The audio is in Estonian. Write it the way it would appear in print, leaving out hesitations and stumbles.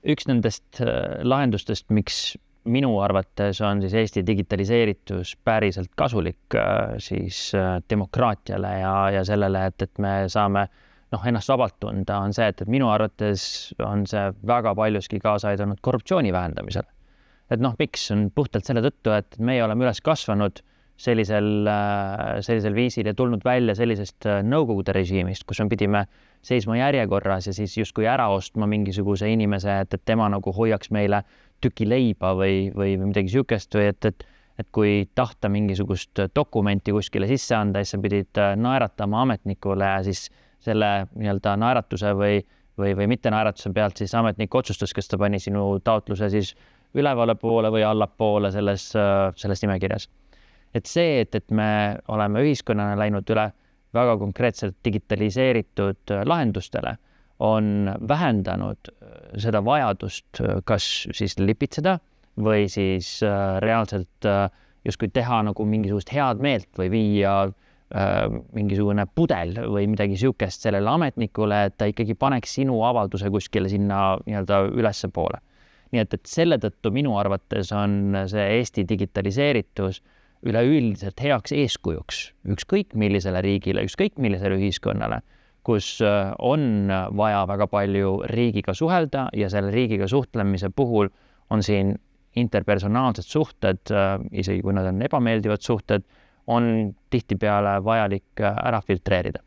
üks nendest lahendustest, miks minu arvates on siis Eesti digitaliseeritus päriselt kasulik siis demokraatiale ja sellele, et me saame ennast vabalt tunda, on see, et minu arvates on see väga paljuski kaasa aidanud korruptsiooni vähendamisele. Et miks on puhtalt selle tõttu, et meie oleme üles kasvanud sellisel viisil ja tulnud välja sellisest nõukogude režiimist, kus me pidime seisma järjekorras ja siis justkui ära ostma mingisuguse inimese, et tema nagu hoiaks meile tüki leiba või midagi sihukest või et kui tahta mingisugust dokumenti kuskile sisse anda, siis sa pidid naeratama ametnikule ja siis selle nii-öelda naeratuse või mitte naeratuse pealt siis ametnik otsustas, kas ta pani sinu taotluse siis ülevale poole või allapoole selles nimekirjas. Et see, et me oleme ühiskonnana läinud üle väga konkreetselt digitaliseeritud lahendustele, on vähendanud seda vajadust kas siis lipitseda või siis reaalselt justkui teha nagu mingisugust head meelt või viia mingisugune pudel või midagi sihukest sellele ametnikule, et ta ikkagi paneks sinu avalduse kuskile sinna nii-öelda ülesse poole. Nii et selle tõttu minu arvates on see Eesti digitaliseeritus üleüldiselt heaks eeskujuks ükskõik millisele riigile, ükskõik millisele ühiskonnale, kus on vaja väga palju riigiga suhelda ja selle riigiga suhtlemise puhul on siin interpersonaalsed suhted, isegi kui nad on ebameeldivad suhted, on tihtipeale vajalik ära filtreerida.